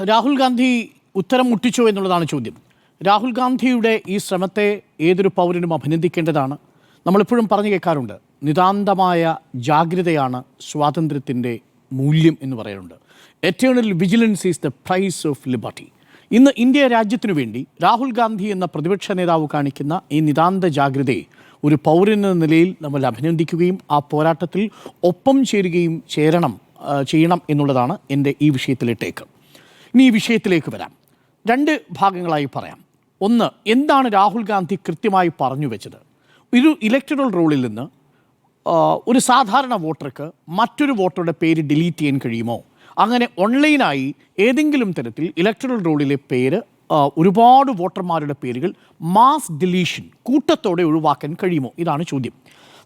രാഹുൽ ഗാന്ധി ഉത്തരം മുട്ടിച്ചോ എന്നുള്ളതാണ് ചോദ്യം. രാഹുൽ ഗാന്ധിയുടെ ഈ ശ്രമത്തെ ഏതൊരു പൗരനും അഭിനന്ദിക്കേണ്ടതാണ്. നമ്മളെപ്പോഴും പറഞ്ഞു കേൾക്കാറുണ്ട്, നിതാന്തമായ ജാഗ്രതയാണ് സ്വാതന്ത്ര്യത്തിൻ്റെ മൂല്യം എന്ന് പറയാറുണ്ട്. Eternal vigilance is the price of liberty. ഇന്ന് ഇന്ത്യ രാജ്യത്തിനു വേണ്ടി രാഹുൽ ഗാന്ധി എന്ന പ്രതിപക്ഷ നേതാവ് കാണിക്കുന്ന ഈ നിതാന്ത ജാഗ്രതയെ ഒരു പൗരനെന്ന നിലയിൽ നമ്മൾ അഭിനന്ദിക്കുകയും ആ പോരാട്ടത്തിൽ ഒപ്പം ചേരുകയും ചെയ്യണം എന്നുള്ളതാണ് എൻ്റെ ഈ വിഷയത്തിലെ ടേക്ക്. ഇനി ഈ വിഷയത്തിലേക്ക് വരാം. രണ്ട് ഭാഗങ്ങളായി പറയാം. ഒന്ന്, എന്താണ് രാഹുൽ ഗാന്ധി കൃത്യമായി പറഞ്ഞു വെച്ചത്? ഒരു ഇലക്ടറൽ റോളിൽ നിന്ന് ഒരു സാധാരണ വോട്ടർക്ക് മറ്റൊരു വോട്ടറുടെ പേര് ഡിലീറ്റ് ചെയ്യാൻ കഴിയുമോ? അങ്ങനെ ഓൺലൈനായി ഏതെങ്കിലും തരത്തിൽ ഇലക്ടറൽ റോളിലെ പേര് ഒരുപാട് വോട്ടർമാരുടെ പേരുകൾ മാസ് ഡിലീഷൻ കൂട്ടത്തോടെ ഒഴിവാക്കാൻ കഴിയുമോ? ഇതാണ് ചോദ്യം.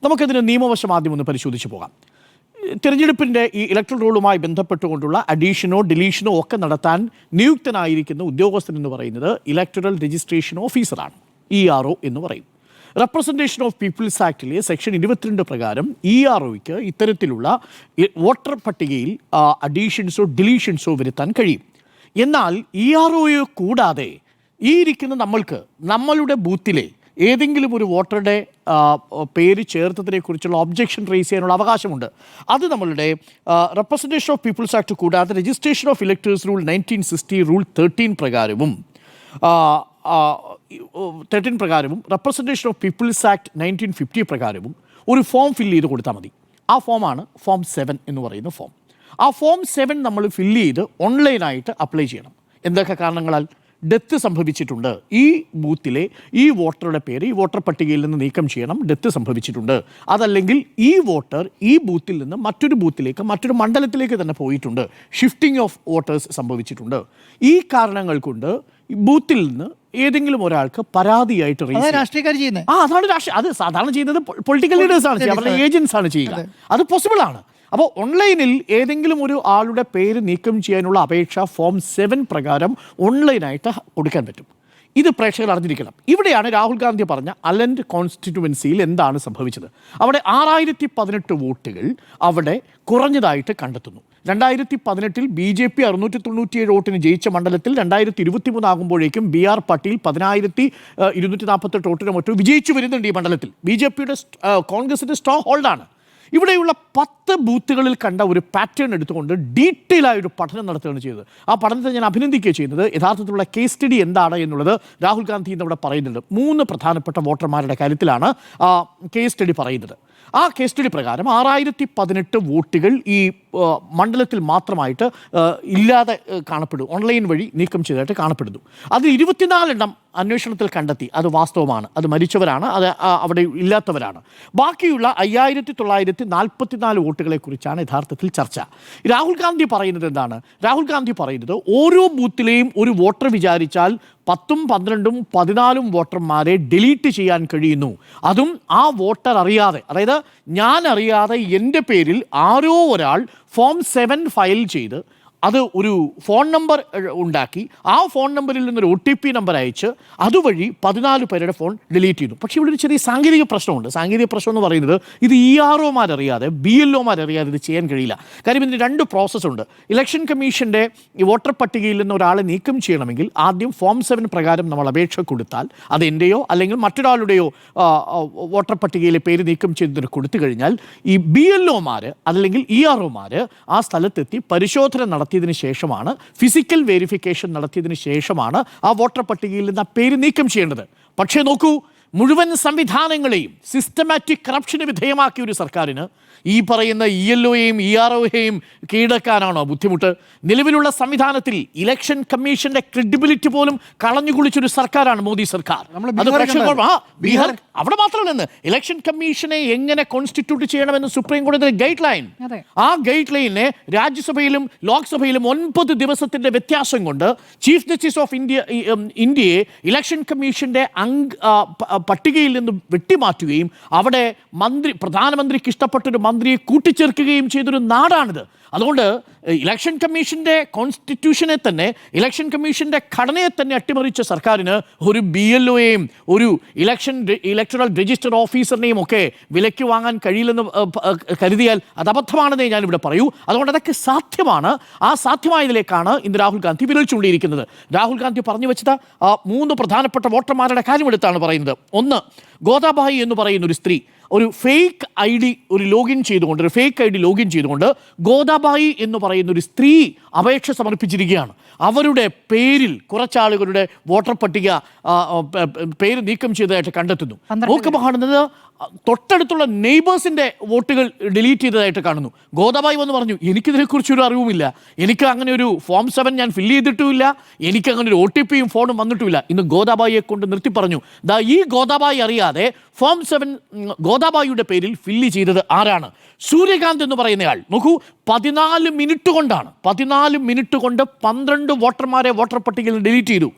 നമുക്കതിന് നിയമവശം ആദ്യം ഒന്ന് പരിശോധിച്ച് പോകാം. തിരഞ്ഞെടുപ്പിൻ്റെ ഈ ഇലക്ട്രൽ റോളുമായി ബന്ധപ്പെട്ടുകൊണ്ടുള്ള അഡീഷനോ ഡിലീഷനോ ഒക്കെ നടത്താൻ നിയുക്തനായിരിക്കുന്ന ഉദ്യോഗസ്ഥൻ എന്ന് പറയുന്നത് ഇലക്ടറൽ രജിസ്ട്രേഷൻ ഓഫീസറാണ്, ERO എന്ന് പറയും. റെപ്രസെൻറ്റേഷൻ ഓഫ് പീപ്പിൾസ് ആക്ടിലെ സെക്ഷൻ 22 പ്രകാരം EROയ്ക്ക് ഇത്തരത്തിലുള്ള വോട്ടർ പട്ടികയിൽ അഡീഷൻസോ ഡിലീഷൻസോ വരുത്താൻ കഴിയും. എന്നാൽ EROയെ കൂടാതെ ഈ ഇരിക്കുന്ന നമ്മളുടെ ബൂത്തിലെ ഏതെങ്കിലും ഒരു വോട്ടറുടെ പേര് ചേർത്തതിനെക്കുറിച്ചുള്ള ഒബ്ജക്ഷൻ റേസ് ചെയ്യാനുള്ള അവകാശമുണ്ട്. അത് നമ്മളുടെ റെപ്രസെൻറ്റേഷൻ ഓഫ് പീപ്പിൾസ് ആക്ട് കൂടാതെ registration of electors rule 1960 rule 13 പ്രകാരവും റെപ്രസെൻറ്റേഷൻ ഓഫ് പീപ്പിൾസ് ആക്ട് 1950 പ്രകാരവും ഒരു ഫോം ഫില്ല് ചെയ്ത് കൊടുത്താൽ മതി. ആ ഫോമാണ് ഫോം 7 എന്ന് പറയുന്ന ഫോം. ആ ഫോം 7 നമ്മൾ ഫില്ല് ചെയ്ത് ഓൺലൈനായിട്ട് അപ്ലൈ ചെയ്യണം. എന്തൊക്കെ കാരണങ്ങളാൽ? ഡെത്ത് സംഭവിച്ചിട്ടുണ്ട്, ഈ ബൂത്തിലെ ഈ വോട്ടറുടെ പേര് ഈ വോട്ടർ പട്ടികയിൽ നിന്ന് നീക്കം ചെയ്യണം, ഡെത്ത് സംഭവിച്ചിട്ടുണ്ട്, അതല്ലെങ്കിൽ ഈ വോട്ടർ ഈ ബൂത്തിൽ നിന്ന് മറ്റൊരു ബൂത്തിലേക്ക് മറ്റൊരു മണ്ഡലത്തിലേക്ക് തന്നെ പോയിട്ടുണ്ട്, ഷിഫ്റ്റിംഗ് ഓഫ് വോട്ടേഴ്സ് സംഭവിച്ചിട്ടുണ്ട്. ഈ കാരണങ്ങൾ കൊണ്ട് ബൂത്തിൽ നിന്ന് ഏതെങ്കിലും ഒരാൾക്ക് പരാതിയായിട്ട് രാഷ്ട്രീയക്കാർ ചെയ്യുന്നത് അത് സാധാരണ ചെയ്യുന്നത് പൊളിറ്റിക്കൽ ലീഡേഴ്സാണ് ചെയ്യുക, അവരുടെ ഏജൻസ് ആണ് ചെയ്യുക. അത് പോസിബിൾ ആണ്. അപ്പോൾ ഓൺലൈനിൽ ഏതെങ്കിലും ഒരു ആളുടെ പേര് നീക്കം ചെയ്യാനുള്ള അപേക്ഷ ഫോം 7 പ്രകാരം ഓൺലൈനായിട്ട് കൊടുക്കാൻ പറ്റും. ഇത് പ്രേക്ഷകർ അറിഞ്ഞിരിക്കണം. ഇവിടെയാണ് രാഹുൽ ഗാന്ധി പറഞ്ഞ അലൻഡ് കോൺസ്റ്റിറ്റ്യുവൻസിയിൽ എന്താണ് സംഭവിച്ചത്. അവിടെ 6018 വോട്ടുകൾ അവിടെ കുറഞ്ഞതായിട്ട് കണ്ടെത്തുന്നു. 2018 BJP 697 വോട്ടിന് ജയിച്ച മണ്ഡലത്തിൽ 2023 ആകുമ്പോഴേക്കും BR പട്ടീൽ 10248 വോട്ടിന് മറ്റും വിജയിച്ചു വരുന്നുണ്ട്. ഈ മണ്ഡലത്തിൽ BJPയുടെ കോൺഗ്രസിൻ്റെ സ്ട്രോങ് ഹോൾഡാണ്. ഇവിടെയുള്ള 10 ബൂത്തുകളിൽ കണ്ട ഒരു പാറ്റേൺ എടുത്തുകൊണ്ട് ഡീറ്റെയിൽ ആയൊരു പഠനം നടത്തുകയാണ് ചെയ്തത്. ആ പഠനത്തെ ഞാൻ അഭിനന്ദിക്കുകയും ചെയ്യുന്നത്. യഥാർത്ഥത്തിലുള്ള കേസ് സ്റ്റഡി എന്താണ് എന്നുള്ളത് രാഹുൽ ഗാന്ധി ഇന്നിവിടെ പറയുന്നുണ്ട്. 3 പ്രധാനപ്പെട്ട വോട്ടർമാരുടെ കാര്യത്തിലാണ് കേസ് സ്റ്റഡി പറയുന്നത്. ആ കേസ് സ്റ്റഡി പ്രകാരം 6018 വോട്ടുകൾ ഈ മണ്ഡലത്തിൽ മാത്രമായിട്ട് ഇല്ലാതെ കാണപ്പെടും, ഓൺലൈൻ വഴി നീക്കം ചെയ്തതായിട്ട് കാണപ്പെടുന്നു. അത് 24 എണ്ണം അന്വേഷണത്തിൽ കണ്ടെത്തി. അത് വാസ്തവമാണ്, അത് മരിച്ചവരാണ്, അത് അവിടെ ഇല്ലാത്തവരാണ്. ബാക്കിയുള്ള 5944 വോട്ടുകളെ കുറിച്ചാണ് യഥാർത്ഥത്തിൽ ചർച്ച. രാഹുൽ ഗാന്ധി പറയുന്നത് എന്താണ്? രാഹുൽ ഗാന്ധി പറയുന്നത് ഓരോ ബൂത്തിലെയും ഒരു വോട്ടർ വിചാരിച്ചാൽ 10ഉം 12ഉം 14ഉം വോട്ടർമാരെ ഡിലീറ്റ് ചെയ്യാൻ കഴിയുന്നു. അതും ആ വോട്ടർ അറിയാതെ, അതായത് ഞാൻ അറിയാതെ എൻ്റെ പേരിൽ ആരോ ഒരാൾ ഫോം 7 ഫയൽ ചെയ്ത് അത് ഒരു ഫോൺ നമ്പർ ഉണ്ടാക്കി ആ ഫോൺ നമ്പറിൽ നിന്നൊരു OTP നമ്പർ അയച്ച് അതുവഴി 14 പേരുടെ ഫോൺ ഡിലീറ്റ് ചെയ്തു. പക്ഷേ ഇവിടെ ഒരു ചെറിയ സാങ്കേതിക പ്രശ്നമുണ്ട്. സാങ്കേതിക പ്രശ്നം എന്ന് പറയുന്നത് ഇത് EROമാരറിയാതെ BLOമാരറിയാതെ ഇത് ചെയ്യാൻ കഴിയില്ല. കാര്യം ഇതിന് 2 പ്രോസസ്സുണ്ട്. ഇലക്ഷൻ കമ്മീഷൻ്റെ ഈ വോട്ടർ പട്ടികയിൽ നിന്ന് ഒരാളെ നീക്കം ചെയ്യണമെങ്കിൽ ആദ്യം ഫോം 7 പ്രകാരം നമ്മൾ അപേക്ഷ കൊടുത്താൽ അത് എൻ്റെയോ അല്ലെങ്കിൽ മറ്റൊരാളുടെയോ വോട്ടർ പട്ടികയിലെ പേര് നീക്കം ചെയ്തതിന് കൊടുത്തു കഴിഞ്ഞാൽ ഈ BLOമാർ അല്ലെങ്കിൽ EROമാർ ആ സ്ഥലത്തെത്തി പരിശോധന നടത്തിയതിനു ശേഷമാണ്, ഫിസിക്കൽ വെരിഫിക്കേഷൻ നടത്തിയതിനു ശേഷമാണ് ആ വോട്ടർ പട്ടികയിൽ നിന്ന് ആ പേര് നീക്കം ചെയ്യേണ്ടത്. പക്ഷേ നോക്കൂ, മുഴുവൻ സംവിധാനങ്ങളെയും സിസ്റ്റമാറ്റിക് കറപ്ഷന് വിധേയമാക്കിയ ഒരു സർക്കാരിന് ഈ പറയുന്ന ELOയെയും EROയെയും കീഴടക്കാനാണോ ബുദ്ധിമുട്ട്? നിലവിലുള്ള സംവിധാനത്തിൽ ഇലക്ഷൻ കമ്മീഷന്റെ ക്രെഡിബിലിറ്റി പോലും കളഞ്ഞു കുളിച്ചൊരു സർക്കാരാണ് മോദി സർക്കാർ. ബീഹാർ അവിടെ മാത്രമല്ലെന്ന് ഇലക്ഷൻ കമ്മീഷനെ എങ്ങനെ കോൺസ്റ്റിറ്റ്യൂട്ട് ചെയ്യണമെന്ന് സുപ്രീം കോടതിയുടെ ഗൈഡ് ലൈൻ, ആ ഗൈഡ് ലൈനിനെ രാജ്യസഭയിലും ലോക്സഭയിലും 9 ദിവസത്തിന്റെ വ്യത്യാസം കൊണ്ട് ചീഫ് ജസ്റ്റിസ് ഓഫ് ഇന്ത്യയെ ഇലക്ഷൻ കമ്മീഷന്റെ പട്ടികയിൽ നിന്ന് വെട്ടിമാറ്റുകയും അവിടെ പ്രധാനമന്ത്രിക്ക് ഇഷ്ടപ്പെട്ടൊരു മന്ത്രിയെ കൂട്ടിച്ചേർക്കുകയും ചെയ്തൊരു നാടാണിത്. അതുകൊണ്ട് ഇലക്ഷൻ കമ്മീഷന്റെ കോൺസ്റ്റിറ്റ്യൂഷനെ തന്നെ, ഇലക്ഷൻ കമ്മീഷന്റെ ഘടനയെ തന്നെ അട്ടിമറിച്ച സർക്കാരിന് ഒരു BLOയെയും ഒരു ഇലക്ടറൽ രജിസ്റ്റർ ഓഫീസറിനെയും ഒക്കെ വിലയ്ക്ക് വാങ്ങാൻ കഴിയില്ലെന്ന് കരുതിയാൽ അത് അബദ്ധമാണെന്നേ ഞാനിവിടെ പറയൂ. അതുകൊണ്ട് അതൊക്കെ സാധ്യമാണ്. ആ സാധ്യമായതിലേക്കാണ് ഇന്ന് രാഹുൽ ഗാന്ധി വിരൽ ചൂണ്ടിയിരിക്കുന്നത്. രാഹുൽ ഗാന്ധി പറഞ്ഞു വെച്ചത് 3 പ്രധാനപ്പെട്ട വോട്ടർമാരുടെ കാര്യമെടുത്താണ് പറയുന്നത്. ഒന്ന്, ഗോദാബായി എന്ന് പറയുന്ന ഒരു സ്ത്രീ ഒരു ഫേക്ക് ID ലോഗിൻ ചെയ്തുകൊണ്ട് ഗോദാബായി എന്ന് പറയുന്ന ഒരു സ്ത്രീ അപേക്ഷ സമർപ്പിച്ചിരിക്കുകയാണ്. അവരുടെ പേരിൽ കുറച്ചാളുകളുടെ വോട്ടർ പട്ടിക പേര് നീക്കം ചെയ്തതായിട്ട് കണ്ടെത്തുന്നു. നോക്കുമ്പോൾ കാണുന്നത് തൊട്ടടുത്തുള്ള നെയ്ബേഴ്സിൻ്റെ വോട്ടുകൾ ഡിലീറ്റ് ചെയ്തതായിട്ട് കാണുന്നു. ഗോദാബായി വന്ന് പറഞ്ഞു, എനിക്കിതിനെക്കുറിച്ചൊരു അറിവുമില്ല, എനിക്ക് അങ്ങനെ ഒരു ഫോം 7 ഞാൻ ഫില്ല് ചെയ്തിട്ടുമില്ല, എനിക്ക് അങ്ങനെ ഒരു OTPയും ഫോണും വന്നിട്ടുമില്ല. ഇന്ന് ഗോദാബായിയെ കൊണ്ട് നിർത്തി പറഞ്ഞു, ഈ ഗോദാബായി അറിയാതെ ഫോം 7 ഗോദാബായിയുടെ പേരിൽ ഫില്ല് ചെയ്തത് ആരാണ്? സൂര്യകാന്ത് എന്ന് പറയുന്നയാൾ. നോക്കൂ, 14 മിനിറ്റ് കൊണ്ടാണ് 14 മിനിറ്റ് കൊണ്ട് 12 വോട്ടർമാരെ വോട്ടർ പട്ടികയിൽ ഡിലീറ്റ് ചെയ്തു.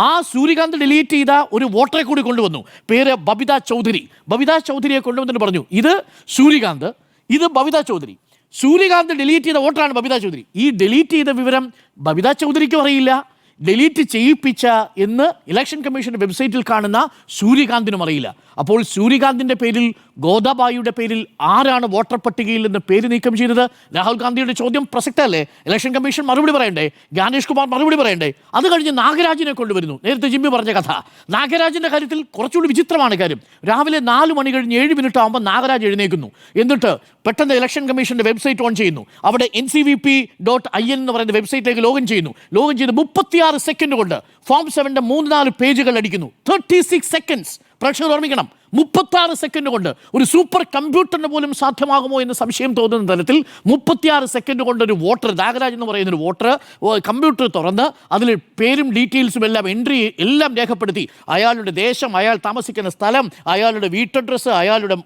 ആ സൂര്യകാന്ത് ഡിലീറ്റ് ചെയ്ത ഒരു വോട്ടറെ കൂടി കൊണ്ടുവന്നു, പേര് ബബിത ചൗധരിയെ കൊണ്ടുവന്നിട്ട് പറഞ്ഞു, ഇത് സൂര്യകാന്ത്, ഇത് ബബിത ചൗധരി. സൂര്യകാന്ത് ഡിലീറ്റ് ചെയ്ത വോട്ടറാണ് ബബിത ചൗധരി. ഈ ഡിലീറ്റ് ചെയ്ത വിവരം ബബിത ചൗധരിക്കും അറിയില്ല, ഡിലീറ്റ് ചെയ്യിപ്പിച്ച എന്ന് ഇലക്ഷൻ കമ്മീഷൻ്റെ വെബ്സൈറ്റിൽ കാണുന്ന സൂര്യകാന്തിനും അറിയില്ല. അപ്പോൾ സൂര്യകാന്തിൻ്റെ പേരിൽ, ഗോദാബായിയുടെ പേരിൽ ആരാണ് വോട്ടർ പട്ടികയിൽ നിന്ന് പേര് നീക്കം ചെയ്തത്? രാഹുൽ ഗാന്ധിയുടെ ചോദ്യം പ്രസക്തമല്ലേ? ഇലക്ഷൻ കമ്മീഷൻ മറുപടി പറയണ്ടേ? ഗാനേഷ് കുമാർ മറുപടി പറയണ്ടേ? അത് കഴിഞ്ഞ് നാഗരാജിനെ കൊണ്ടുവരുന്നു. നേരത്തെ ജിമ്മി പറഞ്ഞ കഥ. നാഗരാജിൻ്റെ കാര്യത്തിൽ കുറച്ചുകൂടി വിചിത്രമാണ് കാര്യം. രാവിലെ 4 മണി കഴിഞ്ഞ് 7 മിനിറ്റ് ആകുമ്പോൾ നാഗരാജ് എഴുന്നേൽക്കുന്നു. എന്നിട്ട് പെട്ടെന്ന് ഇലക്ഷൻ കമ്മീഷൻ്റെ വെബ്സൈറ്റ് ഓൺ ചെയ്യുന്നു. അവിടെ ncvp.in എന്ന് പറയുന്ന വെബ്സൈറ്റിലേക്ക് ലോഗിൻ ചെയ്ത് 36 സെക്കൻഡ് കൊണ്ട് ഫോം 7ന്റെ 3-4 പേജുകൾ അടിക്കുന്നു. 36 സെക്കൻഡ്സ്. പ്രേക്ഷകർ ഓർമ്മിക്കണം, 36 സെക്കൻഡ് കൊണ്ട് ഒരു സൂപ്പർ കമ്പ്യൂട്ടറിന് പോലും സാധ്യമാകുമോ എന്ന് സംശയം തോന്നുന്ന തരത്തിൽ 36 സെക്കൻഡ് കൊണ്ട് ഒരു വോട്ടർ, നാഗരാജ് എന്ന് പറയുന്ന ഒരു വോട്ടർ കമ്പ്യൂട്ടർ തുറന്ന് അതിൽ പേരും ഡീറ്റെയിൽസും എല്ലാം എൻട്രി എല്ലാം രേഖപ്പെടുത്തി, അയാളുടെ ദേശം, അയാൾ താമസിക്കുന്ന സ്ഥലം, അയാളുടെ വീട്ടഡ്രസ്സ്, അയാളുടെ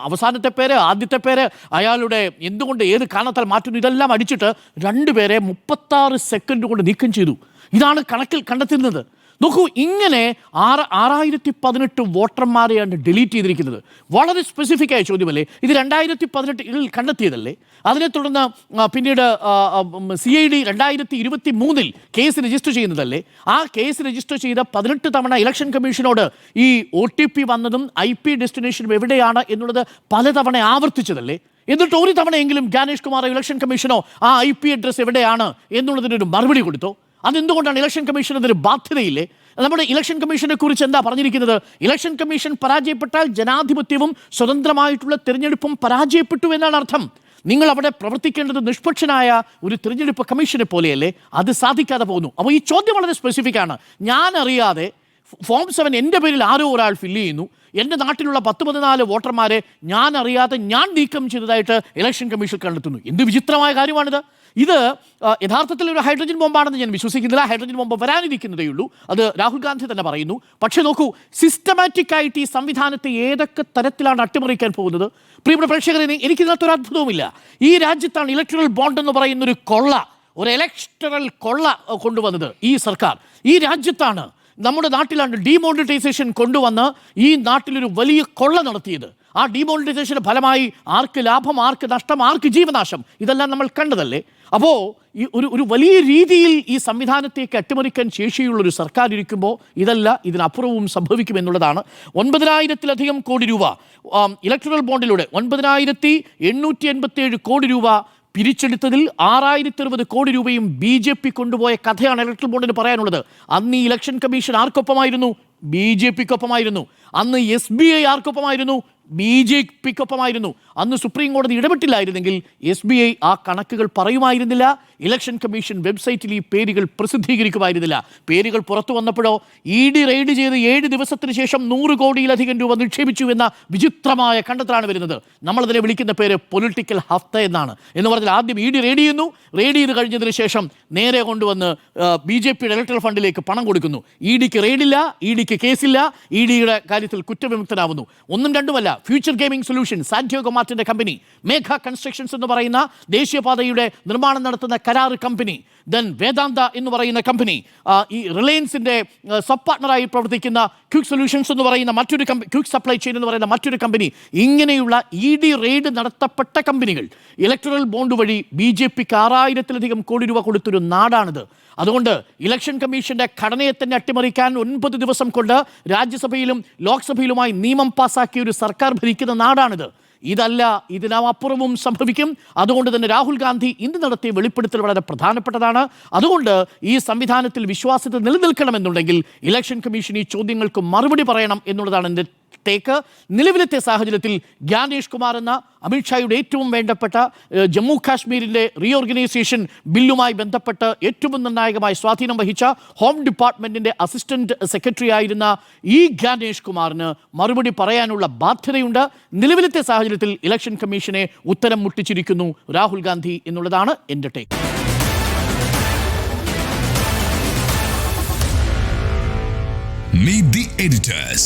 അവസാനത്തെ പേര്, ആദ്യത്തെ പേര്, അയാളുടെ എന്തുകൊണ്ട് ഏത് കാരണത്താൽ മാറ്റുന്നു, ഇതെല്ലാം അടിച്ചിട്ട് 2 പേരെ 36 സെക്കൻഡ് കൊണ്ട് നീക്കം ചെയ്തു. ഇതാണ് കണക്കിൽ കണ്ടെത്തുന്നത്. നോക്കൂ, ഇങ്ങനെ 6018 വോട്ടർമാരെയാണ് ഡിലീറ്റ് ചെയ്തിരിക്കുന്നത്. വളരെ സ്പെസിഫിക് ആയ ചോദ്യമല്ലേ ഇത്? 2018 കണ്ടെത്തിയതല്ലേ? അതിനെ തുടർന്ന് പിന്നീട് CID 2023 കേസ് രജിസ്റ്റർ ചെയ്യുന്നതല്ലേ? ആ കേസ് രജിസ്റ്റർ ചെയ്ത 18 തവണ ഇലക്ഷൻ കമ്മീഷനോട് ഈ OTP വന്നതും IP ഡെസ്റ്റിനേഷനും എവിടെയാണ് എന്നുള്ളത് പലതവണ ആവർത്തിച്ചതല്ലേ? എന്നിട്ട് ഒരു തവണയെങ്കിലും ഗാനേഷ് കുമാർ ഇലക്ഷൻ കമ്മീഷനോ ആ IP അഡ്രസ്സ് എവിടെയാണ് എന്നുള്ളതിനൊരു മറുപടി കൊടുത്തോ? അതെന്തുകൊണ്ടാണ്? ഇലക്ഷൻ കമ്മീഷൻ അതിന് ബാധ്യതയില്ലേ? നമ്മുടെ ഇലക്ഷൻ കമ്മീഷനെ കുറിച്ച് എന്താ പറഞ്ഞിരിക്കുന്നത്? ഇലക്ഷൻ കമ്മീഷൻ പരാജയപ്പെട്ടാൽ ജനാധിപത്യവും സ്വതന്ത്രമായിട്ടുള്ള തിരഞ്ഞെടുപ്പും പരാജയപ്പെട്ടു എന്നാണ് അർത്ഥം. നിങ്ങൾ അവിടെ പ്രവർത്തിക്കേണ്ടത് നിഷ്പക്ഷനായ ഒരു തിരഞ്ഞെടുപ്പ് കമ്മീഷനെ പോലെയല്ലേ? അത് സാധിക്കാതെ പോകുന്നു. അപ്പോൾ ഈ ചോദ്യം വളരെ സ്പെസിഫിക് ആണ്. ഞാൻ അറിയാതെ ഫോം 7 എൻ്റെ പേരിൽ ആരോ ഒരാൾ ഫില്ല് ചെയ്യുന്നു, എൻ്റെ നാട്ടിലുള്ള 10-14 വോട്ടർമാരെ ഞാൻ അറിയാതെ ഞാൻ നീക്കം ചെയ്തതായിട്ട് ഇലക്ഷൻ കമ്മീഷൻ കണ്ടെത്തുന്നു. എന്ത് വിചിത്രമായ കാര്യമാണിത്? ഇത് യഥാർത്ഥത്തിൽ ഒരു ഹൈഡ്രജൻ ബോംബാണെന്ന് ഞാൻ വിശ്വസിക്കുന്നില്ല. ഹൈഡ്രജൻ ബോംബ് വരാനിരിക്കുന്നതേ ഉള്ളൂ. അത് രാഹുൽ ഗാന്ധി തന്നെ പറയുന്നു. പക്ഷേ നോക്കൂ, സിസ്റ്റമാറ്റിക് ആയിട്ട് ഈ സംവിധാനത്തെ ഏതൊക്കെ തരത്തിലാണ് അട്ടിമറിക്കാൻ പോകുന്നത്? പ്രിയപ്പെട്ട പ്രേക്ഷകരെ, എനിക്കിതിനകത്തൊരു അത്ഭുതവുമില്ല. ഈ രാജ്യത്താണ് ഇലക്ട്രൽ ബോണ്ട് എന്ന് പറയുന്നൊരു കൊള്ള, ഒരു ഇലക്ടറൽ കൊള്ള കൊണ്ടുവന്നത് ഈ സർക്കാർ. ഈ രാജ്യത്താണ്, നമ്മുടെ നാട്ടിലാണ് ഡീമോണിറ്റൈസേഷൻ കൊണ്ടുവന്ന് ഈ നാട്ടിലൊരു വലിയ കൊള്ള നടത്തിയത്. ആ ഡീമോണിറ്റൈസേഷൻ്റെ ഫലമായി ആർക്ക് ലാഭം, ആർക്ക് നഷ്ടം, ആർക്ക് ജീവനാശം, ഇതെല്ലാം നമ്മൾ കണ്ടതല്ലേ? അപ്പോൾ ഈ ഒരു വലിയ രീതിയിൽ ഈ സംവിധാനത്തേക്ക് അട്ടിമറിക്കാൻ ശേഷിയുള്ളൊരു സർക്കാർ ഇരിക്കുമ്പോൾ ഇതിനപ്പുറവും സംഭവിക്കുമെന്നുള്ളതാണ്. 9,000-ലധികം കോടി രൂപ ഇലക്ട്രൽ ബോണ്ടിലൂടെ 9,887 കോടി രൂപ പിരിച്ചെടുത്തതിൽ 6,060 കോടി രൂപയും BJP കൊണ്ടുപോയ കഥയാണ് ഇലക്ട്രൽ ബോണ്ടിന് പറയാനുള്ളത്. അന്ന് ഈ ഇലക്ഷൻ കമ്മീഷൻ ആർക്കൊപ്പമായിരുന്നു? BJPക്കൊപ്പമായിരുന്നു. അന്ന് SBI ആർക്കൊപ്പമായിരുന്നു? BJPക്കൊപ്പമായിരുന്നു. അന്ന് സുപ്രീം കോടതി ഇടപെട്ടില്ലായിരുന്നെങ്കിൽ SBI ആ കണക്കുകൾ പറയുമായിരുന്നില്ല. ഇലക്ഷൻ കമ്മീഷൻ വെബ്സൈറ്റിൽ ഈ പേരുകൾ പ്രസിദ്ധീകരിക്കുമായിരുന്നില്ല. പേരുകൾ പുറത്തു വന്നപ്പോഴോ ED റെയ്ഡ് ചെയ്ത് 7 ദിവസത്തിന് ശേഷം 100 കോടിയിലധികം രൂപ നിക്ഷേപിച്ചു എന്ന വിചിത്രമായ കണ്ടെത്തലാണ് വരുന്നത്. നമ്മളതിനെ വിളിക്കുന്ന പേര് പൊളിറ്റിക്കൽ ഹഫ്ത എന്നാണ്. എന്ന് പറഞ്ഞാൽ ആദ്യം ED റെയ്ഡ് ചെയ്യുന്നു, റെയ്ഡ് ചെയ്ത് കഴിഞ്ഞതിന് ശേഷം നേരെ കൊണ്ടുവന്ന് BJPയുടെ ഇലക്ട്രൽ ഫണ്ടിലേക്ക് പണം കൊടുക്കുന്നു. EDക്ക് റെയ്ഡില്ല, EDക്ക് കേസില്ല, EDയുടെ കാര്യത്തിൽ കുറ്റവിമുക്തനാവുന്നു. ഒന്നും രണ്ടുമല്ല, ഫ്യൂച്ചർ ഗെയിമിംഗ് സൊല്യൂഷൻ, സാന്റിയാഗോ മാർട്ടിൻ്റെ കമ്പനി, മേഘ കൺസ്ട്രക്ഷൻസ് എന്ന് പറയുന്ന ദേശീയപാതയുടെ നിർമ്മാണം നടത്തുന്ന കരാർ കമ്പനി, ദെൻ വേദാന്ത എന്ന് പറയുന്ന കമ്പനി, ഈ റിലയൻസിൻ്റെ സബ് പാർട്ണറായി പ്രവർത്തിക്കുന്ന ക്വിക്ക് സൊല്യൂഷൻസ് എന്ന് പറയുന്ന മറ്റൊരു ക്വിക്ക് സപ്ലൈ ചെയിൻ എന്ന് പറയുന്ന മറ്റൊരു കമ്പനി, ഇങ്ങനെയുള്ള ED റെയ്ഡ് നടത്തപ്പെട്ട കമ്പനികൾ ഇലക്ടറൽ ബോണ്ട് വഴി BJPക്ക് 6000-ലധികം കോടി രൂപ കൊടുത്തൊരു നാടാണിത്. അതുകൊണ്ട് ഇലക്ഷൻ കമ്മീഷന്റെ ഘടനയെ തന്നെ അട്ടിമറിക്കാൻ 9 ദിവസം കൊണ്ട് രാജ്യസഭയിലും ലോക്സഭയിലുമായി നിയമം പാസാക്കിയ ഒരു സർക്കാർ ഭരിക്കുന്ന നാടാണിത്. ഇതല്ല, ഇതിനപ്പുറവും സംഭവിക്കും. അതുകൊണ്ട് തന്നെ രാഹുൽ ഗാന്ധി ഇന്ന് നടത്തിയ വെളിപ്പെടുത്തൽ വളരെ പ്രധാനപ്പെട്ടതാണ്. അതുകൊണ്ട് ഈ സംവിധാനത്തിൽ വിശ്വാസ്യത നിലനിൽക്കണമെന്നുണ്ടെങ്കിൽ ഇലക്ഷൻ കമ്മീഷൻ ഈ ചോദ്യങ്ങൾക്ക് മറുപടി പറയണം എന്നുള്ളതാണ് എൻ്റെ ടേക്ക്. നിലവിലത്തെ സാഹചര്യത്തിൽ ജ്ഞാനേഷ് കുമാർ എന്ന അമിത്ഷായുടെ ഏറ്റവും വേണ്ടപ്പെട്ട ജമ്മു കാശ്മീരിൻ്റെ റീഓർഗനൈസേഷൻ ബില്ലുമായി ബന്ധപ്പെട്ട് ഏറ്റവും നിർണായകമായി സ്വാധീനം വഹിച്ച ഹോം ഡിപ്പാർട്ട്മെൻറ്റിൻ്റെ അസിസ്റ്റന്റ് സെക്രട്ടറി ആയിരുന്ന ഈ ജ്ഞാനേഷ് കുമാറിന് മറുപടി പറയാനുള്ള ബാധ്യതയുണ്ട്. നിലവിലത്തെ സാഹചര്യത്തിൽ ഇലക്ഷൻ കമ്മീഷനെ ഉത്തരം മുട്ടിച്ചിരിക്കുന്നു രാഹുൽ ഗാന്ധി എന്നുള്ളതാണ് എൻ്റെ ടേക്ക്. Meet the editors.